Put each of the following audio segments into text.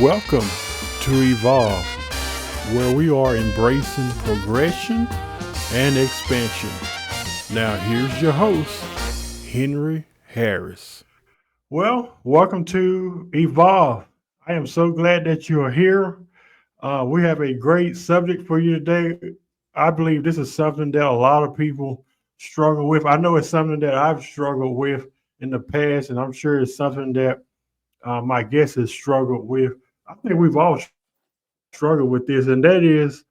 Welcome to Evolve, where we are embracing progression and expansion. Now, here's your host, Henry Harris. Well, welcome to Evolve. I am so glad that you are here. We have a great subject for you today. I believe this is something that a lot of people struggle with. I know it's something that I've struggled with in the past, and I'm sure it's something that my guest has struggled with. I think we've all struggled with this, and that is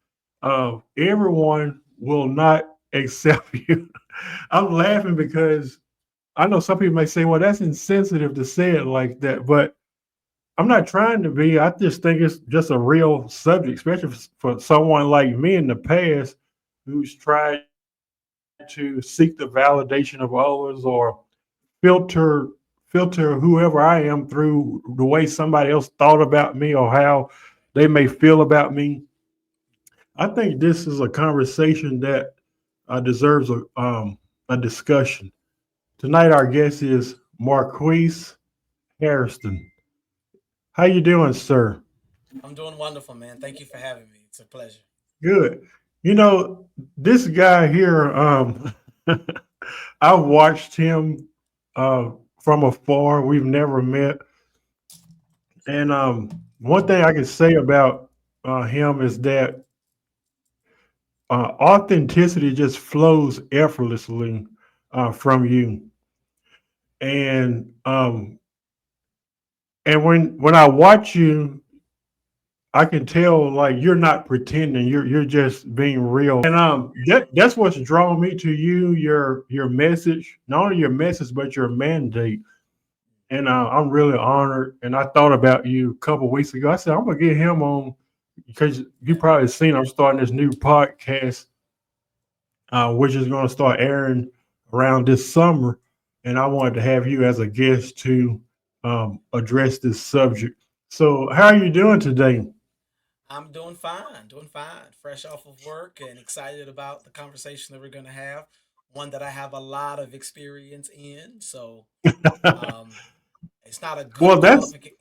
everyone will not accept you. I'm laughing because I know some people may say, well, that's insensitive to say it like that, but I'm not trying to be. I just think it's just a real subject, especially for someone like me in the past who's tried to seek the validation of others or filter filter whoever I am through the way somebody else thought about me or how they may feel about me. I think this is a conversation that deserves a discussion. Tonight, our guest is Marquis Hairston. How you doing, sir? I'm doing wonderful, man. Thank you for having me. It's a pleasure. Good. You know, this guy here, I've watched him uh, from afar. We've never met. And one thing I can say about him is that authenticity just flows effortlessly from you. And when I watch you, I can tell like you're not pretending. You're just being real. And that's what's drawn me to you. Your message, not only your message but your mandate. And I'm really honored. And I thought about you a couple weeks ago. I said I'm gonna get him on because you Yeah. probably seen I'm starting this new podcast, which is going to start airing around this summer. And I wanted to have you as a guest to address this subject. So, how are you doing today? I'm doing fine, doing fine. Fresh off of work and excited about the conversation that we're going to have. One that I have a lot of experience in. So um, it's not a good Well, qualification.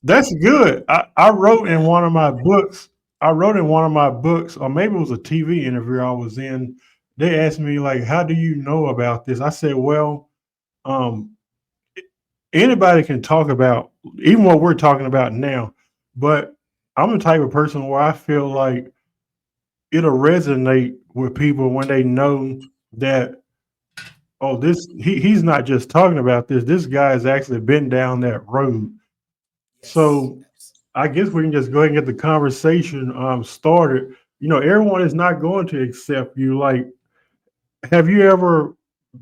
that's good. I wrote in Yeah. one of my books. I wrote in one of my books, or maybe it was a TV interview I was in. They asked me like, "How do you know about this?" I said, "Well, um, anybody can talk about even what we're talking about now, but I'm the type of person where I feel like it'll resonate with people when they know that oh he's not just talking about this. This guy has actually been down that road. Yes. So I guess we can just go ahead and get the conversation started. You know, everyone is not going to accept you. Like, have you ever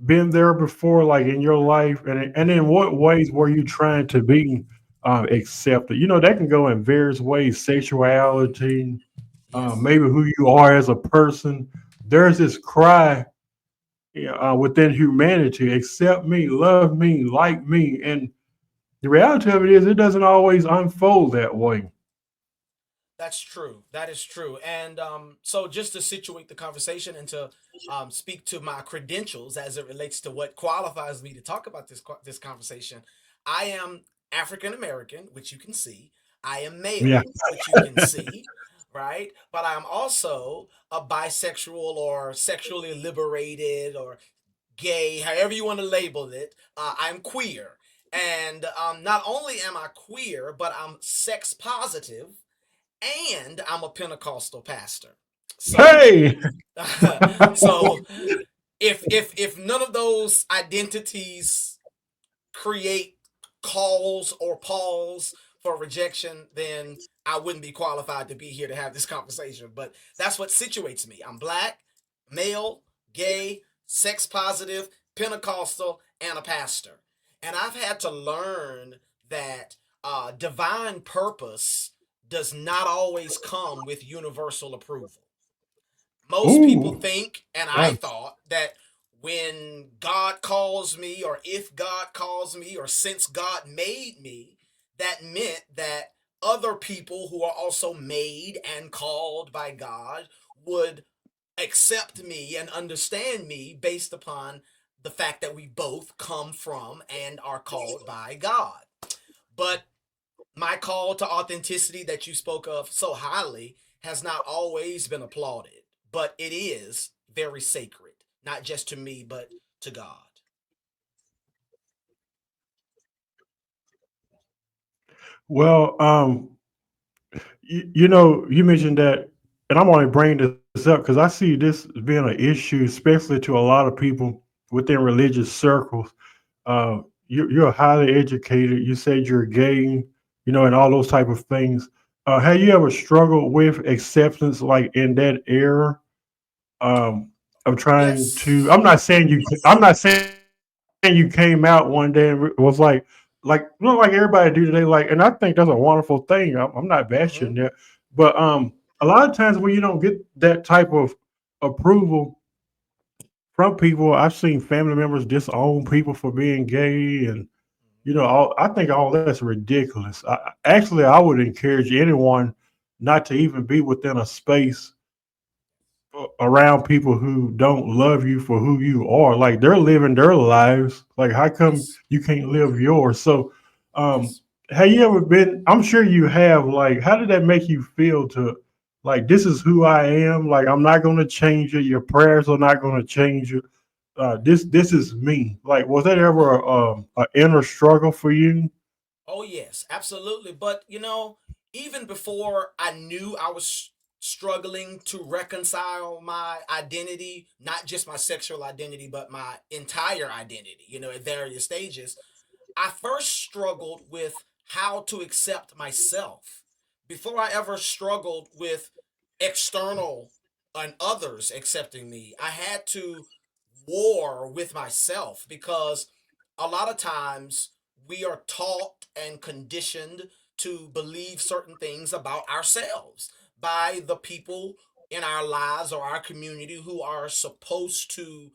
been there before, like in your life, and in what ways were you trying to be accepted? You know, that can go in various ways: sexuality, Yes. maybe who you are as a person. There's this cry within humanity: accept me, love me, like me, and the reality of it is, it doesn't always unfold that way. That's true. That is true. And so, just to situate the conversation and to speak to my credentials as it relates to what qualifies me to talk about this conversation, I am African American, which you can see. I am Yeah. male, which you can see, right? But I am also a bisexual or sexually liberated or gay, however you want to label it. I'm queer. And not only am I queer, but I'm sex positive and I'm a Pentecostal pastor. So, Hey. so if none of those identities create calls or pause for rejection, then I wouldn't be qualified to be here to have this conversation. But that's what situates me. I'm black, male, gay, sex positive, Pentecostal, and a pastor. And I've had to learn that divine purpose does not always come with universal approval. Most people Ooh. think, and I Nice. thought, that when God calls me, or if God calls me, or since God made me, that meant that other people who are also made and called by God would accept me and understand me based upon the fact that we both come from and are called by God. But my call to authenticity that you spoke of so highly has not always been applauded, but it is very sacred, not just to me, but to God. Well, you mentioned that, and I'm only bringing this up because I see this being an issue, especially to a lot of people within religious circles. You're highly educated. You said you're gay, and all those type of things. Have you ever struggled with acceptance, like in that era? Of trying to. Yes. I'm not saying you came out one day and was like like everybody do today. Like, and I think that's a wonderful thing. I'm not bashing Hmm. that, but a lot of times when you don't get that type of approval from people, I've seen family members disown people for being gay, and I think all that's ridiculous. Actually, I would encourage anyone not to even be within a space around people who don't love you for who you are. Like they're living their lives. Like how come Yes. you can't live yours? So, um, Yes. have you ever been? I'm sure you have. Like, how did that make you feel? To like, this is who I am. Like, I'm not going to change it. Your prayers are not going to change it. This is me. Like, was that ever a inner struggle for you? Oh, yes, absolutely. But, even before I knew I was struggling to reconcile my identity, not just my sexual identity, but my entire identity, at various stages, I first struggled with how to accept myself before I ever struggled with external and others accepting me. I had to war with myself because a lot of times we are taught and conditioned to believe certain things about ourselves by the people in our lives or our community who are supposed to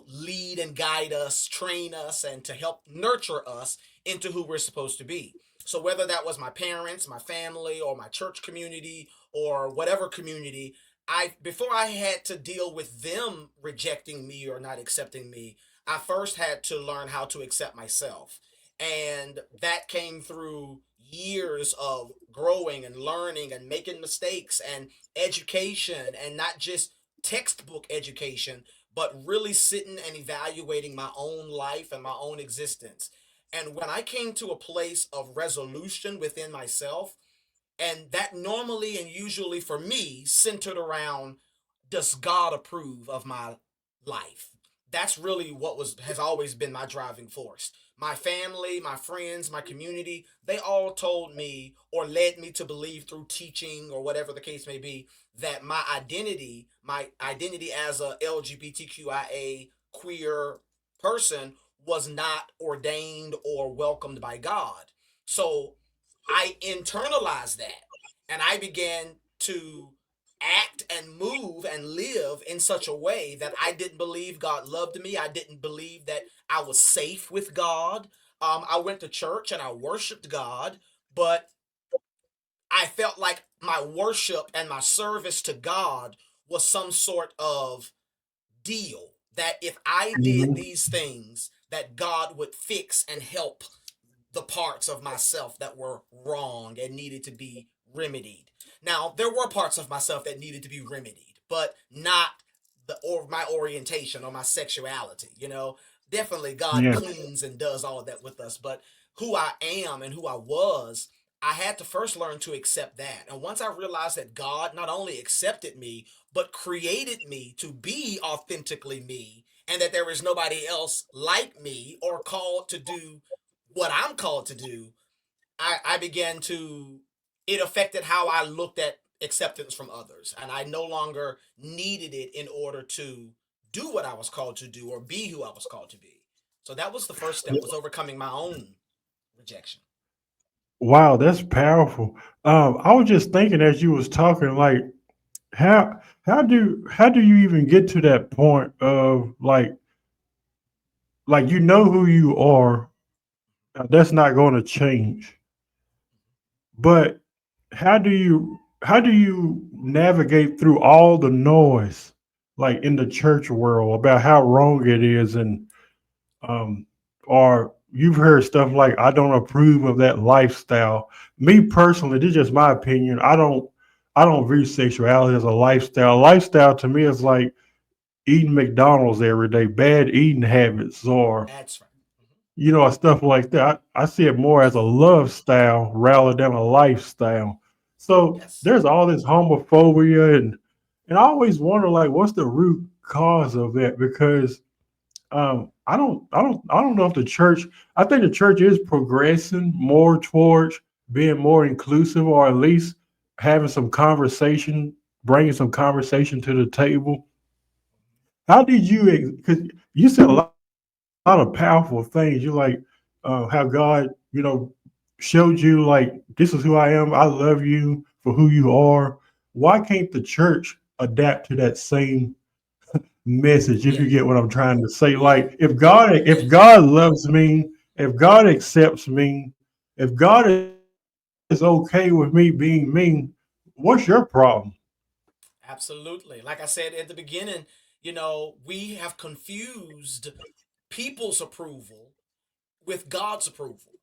lead and guide us, train us, and to help nurture us into who we're supposed to be. So, whether that was my parents, my family, or my church community, or whatever community, before I had to deal with them rejecting me or not accepting me, I first had to learn how to accept myself. And that came through years of growing and learning and making mistakes and education, and not just textbook education, but really sitting and evaluating my own life and my own existence. And when I came to a place of resolution within myself, and that normally and usually for me centered around, does God approve of my life? That's really what was has always been my driving force. My family, my friends, my community, they all told me or led me to believe through teaching or whatever the case may be that my identity as a LGBTQIA queer person was not ordained or welcomed by God. So I internalized that and I began to act and move and live in such a way that I didn't believe God loved me. I didn't believe that I was safe with God. I went to church and I worshiped God, but I felt like my worship and my service to God was some sort of deal that if I did Mhm. these things, that God would fix and help the parts of myself that were wrong and needed to be remedied. Now, there were parts of myself that needed to be remedied, but not my orientation or my sexuality, Definitely God Yeah. cleans and does all of that with us, but who I am and who I was, I had to first learn to accept that. And once I realized that God not only accepted me, but created me to be authentically me, and that there is nobody else like me or called to do what I'm called to do, I began to, it affected how I looked at acceptance from others. And I no longer needed it in order to do what I was called to do or be who I was called to be. So that was the first step, was overcoming my own rejection. Wow, that's powerful. I was just thinking as you was talking, like how do you even get to that point of like you know who you are, that's not going to change, but how do you navigate through all the noise like in the church world about how wrong it is, and um or you've heard stuff like, I don't approve of that lifestyle. Me personally, this is just my opinion. I don't view sexuality as a lifestyle. Lifestyle to me is like eating McDonald's every day, bad eating habits, or That's right. Mhm. stuff like that. I see it more as a Yes. love style rather than a lifestyle. So Yes. there's all this homophobia, and I always wonder, like, what's the root cause of that? Because I don't know if the church. I think the church is progressing more towards being more inclusive, or at least having some conversation, bringing some conversation to the table. How did you? Because you said a lot of powerful things. You like how God, showed you like, this is who I am. I love you for who you are. Why can't the church adapt to that same message, if Yeah. you get what I'm trying to say? Yeah. Like, if Yes. God loves me, if God accepts me, if God is okay with me being me, what's your problem? Absolutely. Like I said at the beginning, we have confused people's approval with God's approval.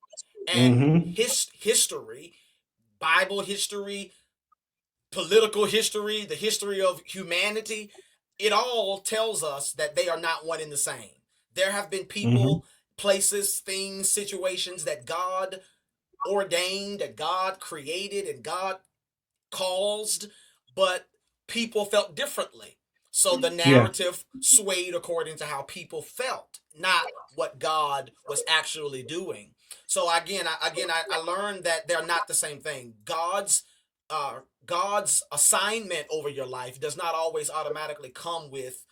And Mm-hmm. history, Bible history, political history, the history of humanity, it all tells us that they are not one and the same. There have been Mm-hmm. people, places, things, situations that God ordained, that God created, and God caused, but people felt differently. So the Yeah. narrative swayed according to how people felt, not what God was actually doing. So I learned that they're not the same thing. God's assignment over your life does not always automatically come with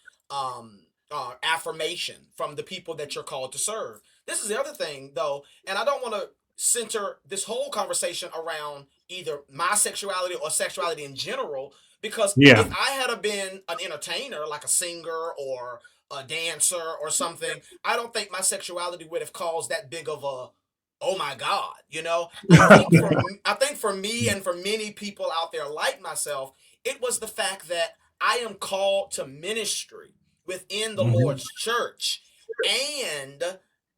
affirmation from the people that you're called to serve. This is the other thing, though, and I don't want to center this whole conversation around either my sexuality or sexuality in general, because Yeah. if I had been an entertainer, like a singer or a dancer or something, I don't think my sexuality would have caused that big of a, oh my god, I think for me and for many people out there like myself, it was the fact that I am called to ministry within the Mm-hmm. Lord's church, and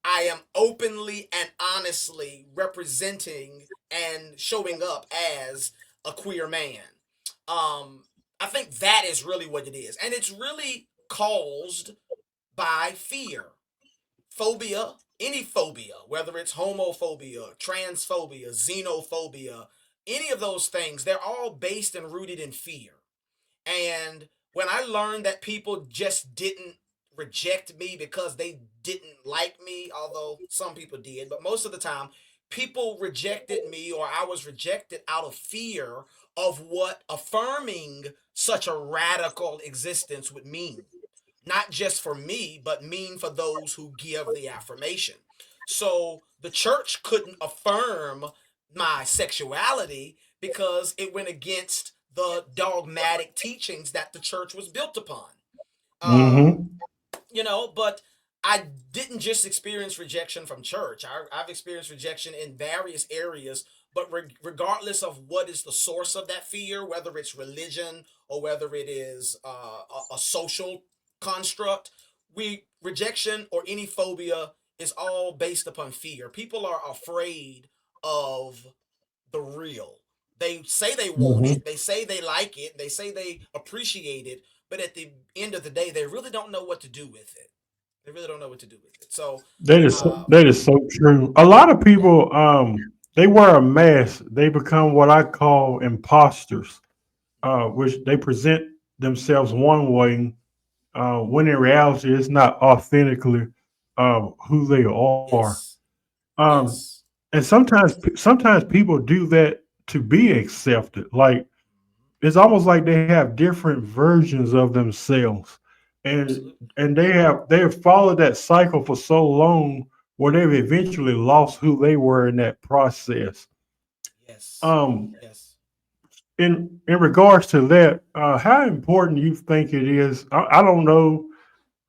I am openly and honestly representing and showing up as a queer man. Um, I think that is really what it is. And it's really caused by fear, phobia, any phobia, whether it's homophobia, transphobia, xenophobia, any of those things, they're all based and rooted in fear. And when I learned that people just didn't reject me because they didn't like me, although some people did, but most of the time, people rejected me or I was rejected out of fear of what affirming such a radical existence would mean. Not just for me, but mean for those who give the affirmation. So the church couldn't affirm my sexuality because it went against the dogmatic teachings that the church was built upon. Um, Mm-hmm. but I didn't just experience rejection from church. I've experienced rejection in various areas, but regardless of what is the source of that fear, whether it's religion or whether it is a social construct, we rejection or any phobia is all based upon fear. People are afraid of the real. They say they want Mm-hmm. it, they say they like it, they say they appreciate it, but at the end of the day, they really don't know what to do with it. They really don't know what to do with it. So, uh, That is so true. A lot of yeah, people, they wear a mask. They become what I call imposters, which they present themselves one way, when in reality it's not authentically who they are. yes, Um, yes, and sometimes people do that to be accepted. Like, it's almost like they have different versions of themselves, and absolutely, they have followed that cycle for so long, where they've eventually lost who they were in that process. yes, Um, yes. in regards to that, how important you think it is? I don't know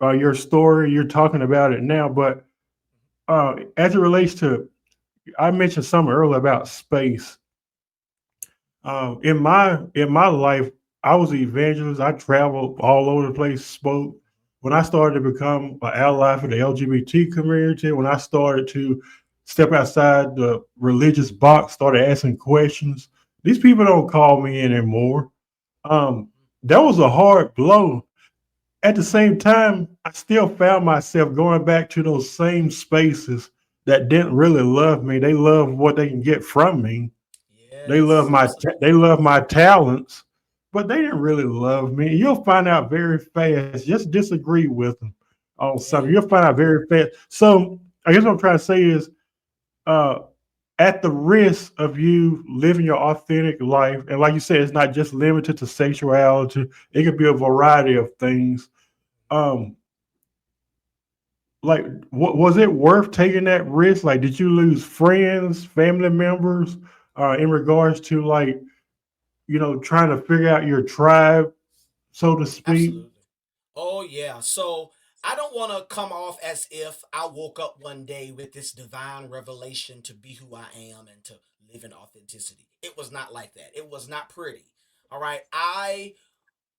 your story. You're talking about it now, but as it relates to, I mentioned something earlier about space. In my life, I was an evangelist. I traveled all over the place, spoke when I started to become an ally for the LGBT community, when I started to step outside the religious box, started asking questions, these people don't call me anymore. Um, that was a hard blow. At the same time, I still found myself going back to those same spaces that didn't really love me. They love what they can get from me. Yes, They absolutely. love my talents, but they didn't really love me. You'll find out very fast. Just disagree with them on something. Yeah, You'll find out very fast. So I guess what I'm trying to say is, uh, at the risk of you living your authentic life, and like you said, it's not just limited to sexuality. It could be a variety of things. Um, like, was it worth taking that risk? Like, did you lose friends, family members, in regards to, like, trying to figure out your tribe, so to speak? absolutely. Oh, yeah. So I don't want to come off as if I woke up one day with this divine revelation to be who I am and to live in authenticity. It was not like that. It was not pretty. All right. I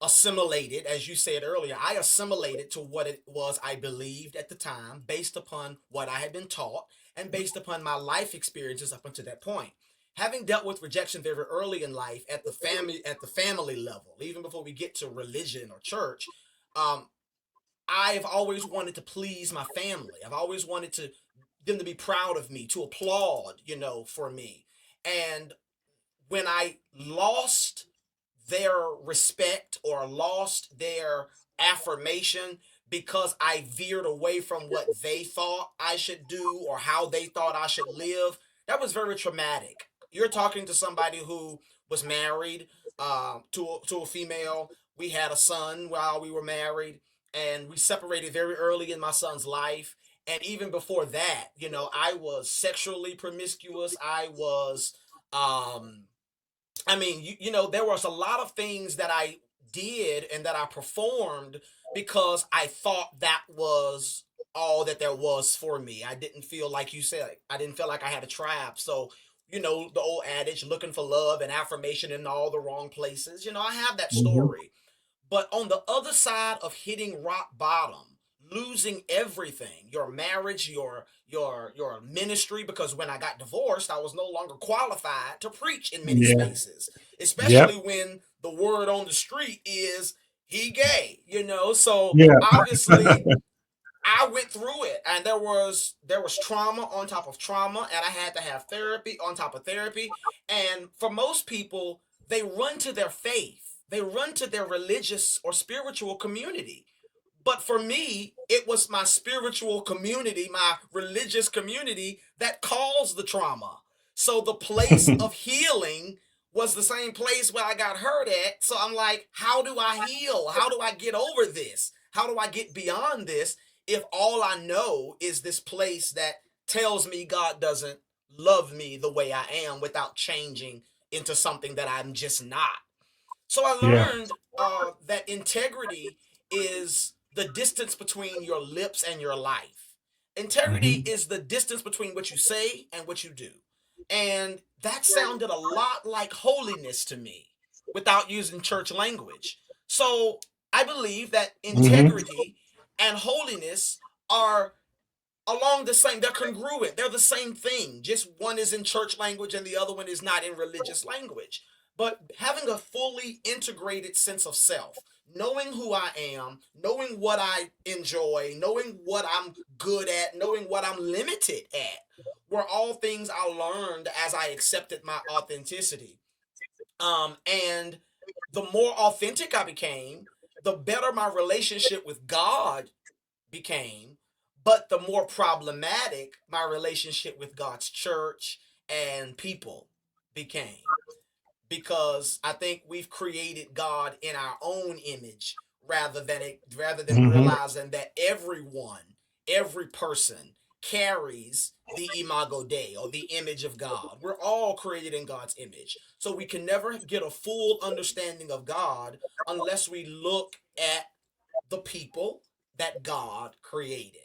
assimilated, as you said earlier, I assimilated to what it was I believed at the time based upon what I had been taught and based upon my life experiences up until that point. Having dealt with rejection very early in life at the family level, even before we get to religion or church, um, I've always wanted to please my family. I've always wanted to them to be proud of me, to applaud, for me. And when I lost their respect or lost their affirmation because I veered away from what they thought I should do or how they thought I should live, that was very traumatic. You're talking to somebody who was married to a female. We had a son while we were married, and we separated very early in my son's life. And even before that, I was sexually promiscuous. Um, there was a lot of things that I did and that I performed because I thought that was all that there was for me. I didn't feel like you said, I didn't feel like I had a tribe. So, the old adage, looking for love and affirmation in all the wrong places. I have that Hmm. story. But on the other side of hitting rock bottom, losing everything, your marriage, your ministry, because when I got divorced, I was no longer qualified to preach in many Yeah. spaces, especially Yep. when the word on the street is he gay. So Yeah. obviously I went through it, and there was trauma on top of trauma, and I had to have therapy on top of therapy. And for most people, they run to their faith, they run to their religious or spiritual community. But for me, it was my spiritual community, my religious community that caused the trauma. So the place of healing was the same place where I got hurt at. So I'm like, how do I heal? How do I get over this? How do I get beyond this if all I know is this place that tells me God doesn't love me the way I am without changing into something that I'm just not? So I Yeah. learned that integrity is the distance between your lips and your life. Integrity Hmm. is the distance between what you say and what you do. And that sounded a lot like holiness to me without using church language. So I believe that Hmm. integrity and holiness are along the same, they're congruent, they're the same thing, just one is in church language and the other one is not in religious language. But having a fully integrated sense of self, knowing who I am, knowing what I enjoy, knowing what I'm good at, knowing what I'm limited at, were all things I learned as I accepted my authenticity. And the more authentic I became, the better my relationship with God became, but the more problematic my relationship with God's church and people became. Because I think we've created God in our own image rather than Hmm. realizing that every person carries the imago Dei or the image of God. We're all created in God's image. So we can never get a full understanding of God unless we look at the people that God created.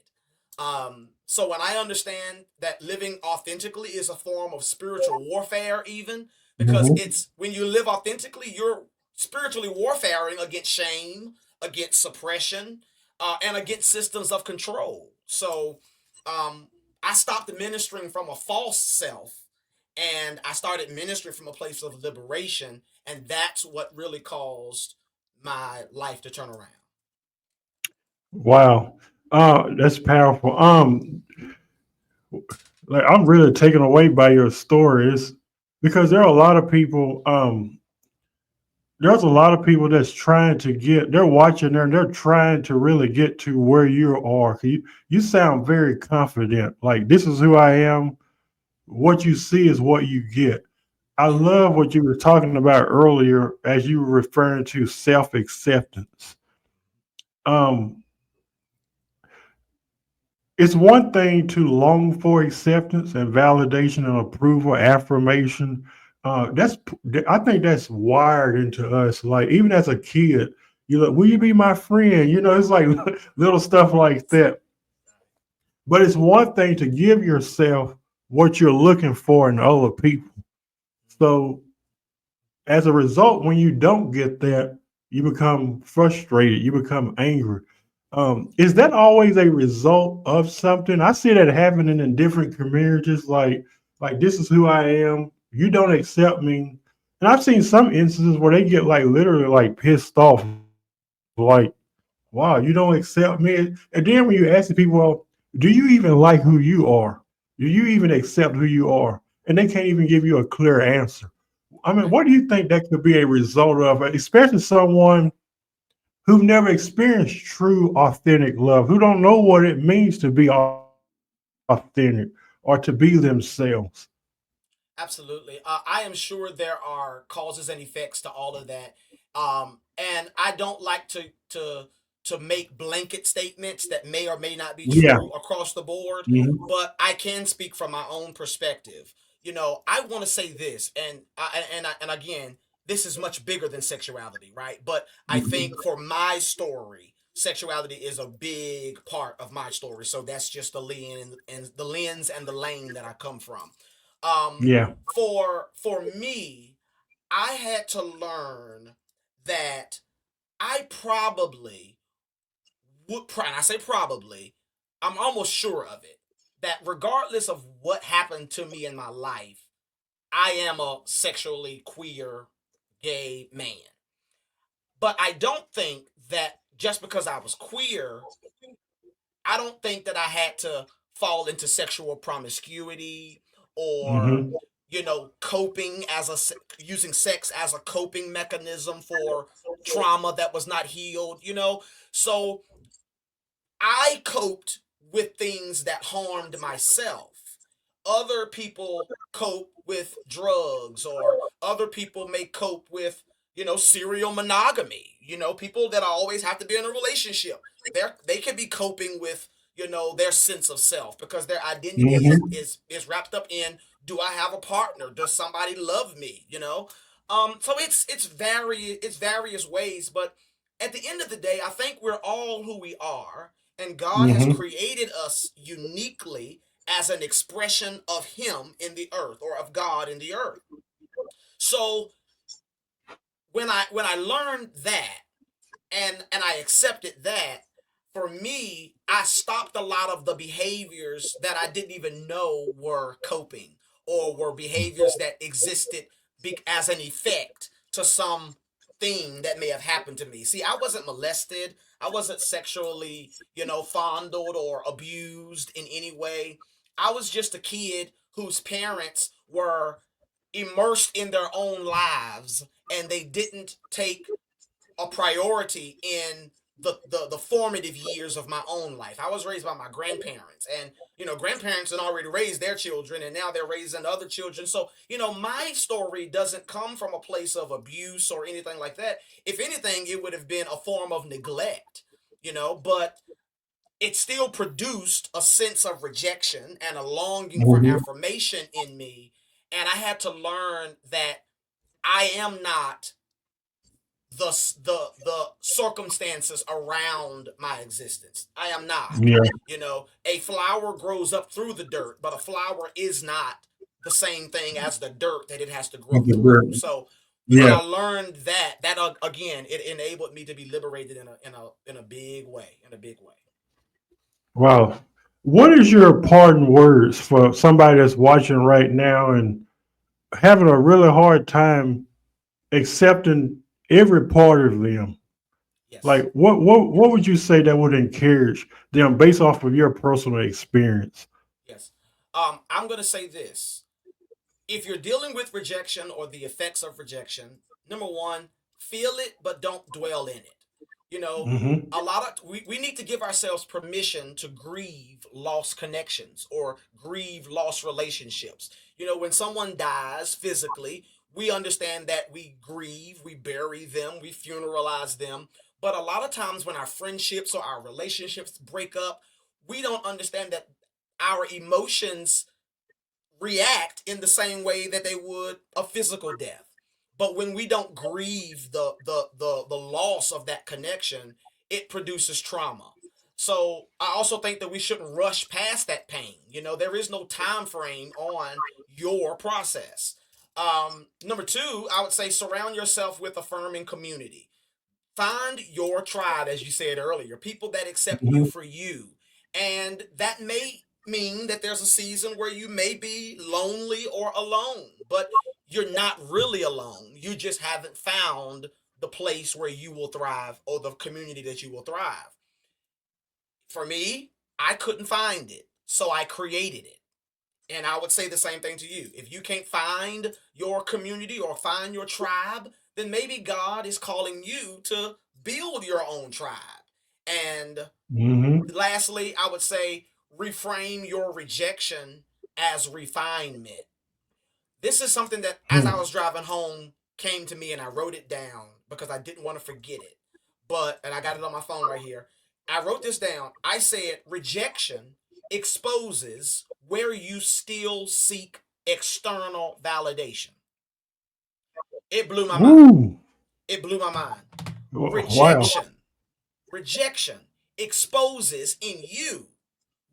So when I understand that living authentically is a form of spiritual warfare, even because Hmm. it's when you live authentically, you're spiritually warfaring against shame, against suppression. and against systems of control. So um, I stopped ministering from a false self, and I started ministering from a place of liberation, and that's what really caused my life to turn around. Wow. That's powerful. Like I'm really taken away by your stories because there are a lot of people. There's a lot of people that's trying to get. They're watching there and they're trying to really get to where you are. You sound very confident. Like this is who I am. What you see is what you get. I Yeah. love what you were talking about earlier as you were referring to self acceptance. Um, it's one thing to long for acceptance and validation and approval, affirmation. That's I think that's wired into us. Like even as a kid, you like, will you be my friend? You know, it's like little stuff like that. But it's one thing to give yourself what you're looking for in other people. So as a result, when you don't get that, you become frustrated, you become angry. Is that always a result of something? I see that happening in different communities. Like this is who I am. You don't accept me, and I've seen some instances where they get like literally like pissed off, like, "Wow, you don't accept me." And then when you ask the people, "Well, do you even like who you are? Do you even accept who you are?" And they can't even give you a clear answer. I mean, Right. what do you think that could be a result of, especially someone who've never experienced true, authentic love, who don't know what it means to be authentic or to be themselves? Absolutely. I am sure there are causes and effects to all of that. And I don't like to make blanket statements that may or may not be Yeah. true across the board, Hmm. but I can speak from my own perspective. I want to say this, and again, this is much bigger than sexuality, right? But I think for my story, sexuality is a big part of my story. So that's just the lens and the lane that I come from. Um, Yeah. for me, I had to learn that I probably and I say probably, I'm almost sure of it, that regardless of what happened to me in my life, I am a sexually queer gay man. But I don't think that just because I was queer, I don't think that I had to fall into sexual promiscuity or Hmm. coping using sex as a coping mechanism for trauma that was not healed. So I coped with things that harmed myself. Other people cope with drugs, or other people may cope with, serial monogamy. People that always have to be in a relationship. They can be coping with, their sense of self because their identity is Hmm. is is wrapped up in, do I have a partner? Does somebody love me? So it's various ways, but at the end of the day, I think we're all who we are, and God has Hmm. created us uniquely as an expression of Him in the earth, or of God in the earth. So when I learned that, and I accepted that, for me, I stopped a lot of the behaviors that I didn't even know were coping, or were behaviors that existed as an effect to some thing that may have happened to me. See, I wasn't molested. I wasn't sexually, fondled or abused in any way. I was just a kid whose parents were immersed in their own lives, and they didn't take a priority in the formative years of my own life. I was raised by my grandparents, and grandparents had already raised their children, and now they're raising other children. So my story doesn't come from a place of abuse or anything like that. If anything, it would have been a form of neglect. But it still produced a sense of rejection and a longing for Hmm. affirmation in me, and I had to learn that I am not the circumstances around my existence. I am not. Yeah. A flower grows up through the dirt, but a flower is not the same thing as the dirt that it has to grow through. So When Yeah. I learned that, again, it enabled me to be liberated in a big way, in a big way. Wow. What is your parting words for somebody that's watching right now and having a really hard time accepting every part of them? Yes, Like what would you say that would encourage them based off of your personal experience? yes. I'm gonna say this: if you're dealing with rejection or the effects of rejection, number one, feel it but don't dwell in it. You know, Hmm. we need to give ourselves permission to grieve lost connections or grieve lost relationships. You know, when someone dies physically, we understand that we grieve, we bury them, we funeralize them. But a lot of times when our friendships or our relationships break up, we don't understand that our emotions react in the same way that they would a physical death. But when we don't grieve the loss of that connection, it produces trauma. So I also think that we shouldn't rush past that pain. You know, there is no time frame on your process. Number two, I would say surround yourself with affirming community. Find your tribe, as you said earlier, people that accept you Hmm. for you. And that may mean that there's a season where you may be lonely or alone, but you're not really alone. You just haven't found the place where you will thrive or the community that you will thrive. For me, I couldn't find it, so I created it. And I would say the same thing to you. If you can't find your community or find your tribe, then maybe God is calling you to build your own tribe. And Hmm. lastly, I would say reframe your rejection as refinement. This is something that, as I was driving home, came to me and I wrote it down because I didn't want to forget it. And I got it on my phone right here. I wrote this down. I said, rejection exposes where you still seek external validation. It blew my mind. Woo. It blew my mind. Wow. Rejection, rejection exposes in you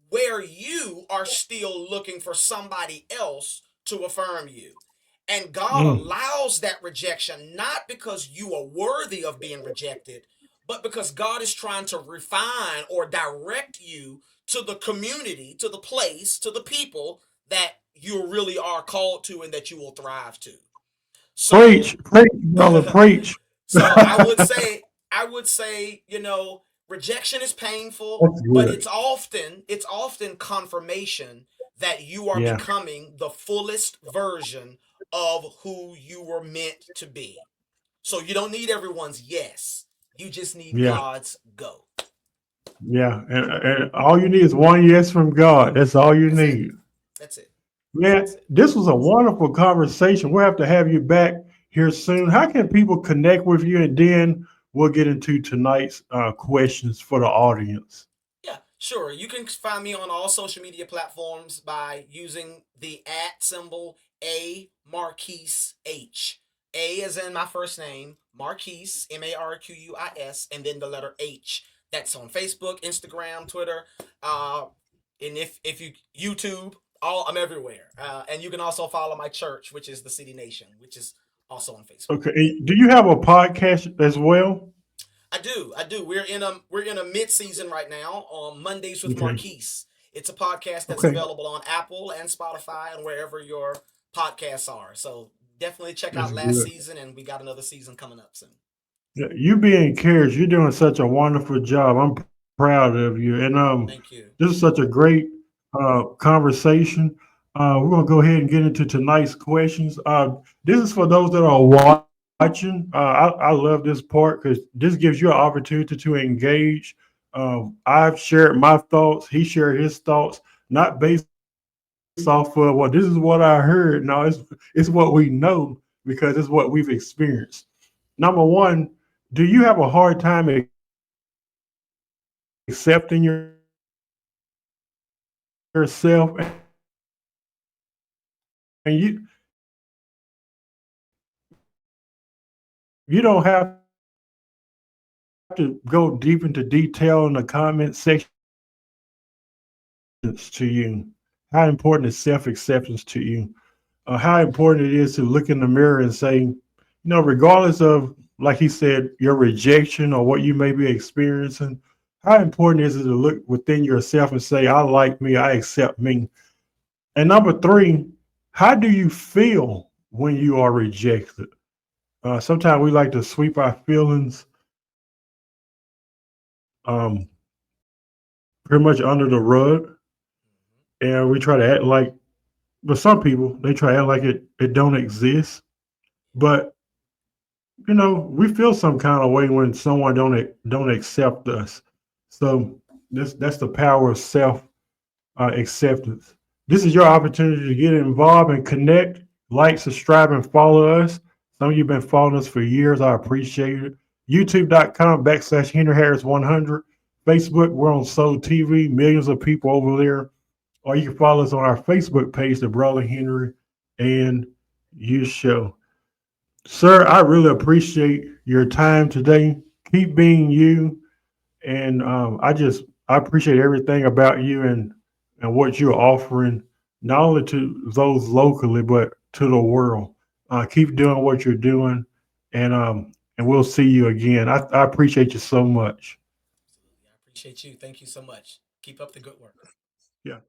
where you are still looking for somebody else to affirm you. And God Mm. allows that rejection not because you are worthy of being rejected, but because God is trying to refine or direct you to the community, to the place, to the people that you really are called to and that you will thrive to. So Preach, preach, brother, preach. so That's I would say, you know, rejection is painful, but good. it's often confirmation that you are Yeah, becoming the fullest version of who you were meant to be. So you don't need everyone's yes. You just need yeah, God's go. yeah. And all you need is one yes from God. That's all you That's it. need. That's it. That's Man, it. this was a wonderful conversation. We'll have to have you back here soon. How can people connect with you? And then we'll get into tonight's questions for the audience. Yeah, sure. You can find me on all social media platforms by using the at symbol A Marquise H. A is in my first name, Marquise, Marquis, and then the letter H. That's on Facebook, Instagram, Twitter, uh, and if you YouTube, all I'm everywhere. And you can also follow my church, which is the City Nation, which is also on Facebook. Okay. Do you have a podcast as well? I do. I do. We're in a mid season right now on Mondays with Okay. Marquise. It's a podcast that's Okay. available on Apple and Spotify and wherever your podcasts are. So definitely check That's out last good. season, and we got another season coming up soon. Yeah, you be encouraged. You're doing such a wonderful job. I'm proud of you. And Thank you. this is such a great conversation. We're gonna go ahead and get into tonight's questions. This is for those that are watching. I love this part because this gives you an opportunity to engage. I've shared my thoughts. He shared his thoughts, not based off of well, this is what I heard. No, it's what we know because it's what we've experienced. Number one, do you have a hard time accepting yourself? And you don't have to go deep into detail in the comment section, but how important is self-acceptance to you? How important it is to look in the mirror and say, Regardless of, like he said, your rejection or what you may be experiencing, how important is it to look within yourself and say, I like me, I accept me? And number three, how do you feel when you are rejected? Sometimes we like to sweep our feelings um, pretty much under the rug, and we try to act like, but some people, they try to act like it don't exist. But we feel some kind of way when someone don't accept us. So that's the power of self acceptance. This is your opportunity to get involved and connect, like, subscribe, and follow us. Some of you have been following us for years. I appreciate it. YouTube.com/Henry Harris 100. Facebook, we're on Soul TV, millions of people over there. Or you can follow us on our Facebook page, The Brother Henry and You Show. Sir, I really appreciate your time today. Keep being you, and I appreciate everything about you and what you're offering, not only to those locally but to the world. Keep doing what you're doing, and we'll see you again. I appreciate you so much. Absolutely. I appreciate you. Thank you so much. Keep up the good work. Yeah.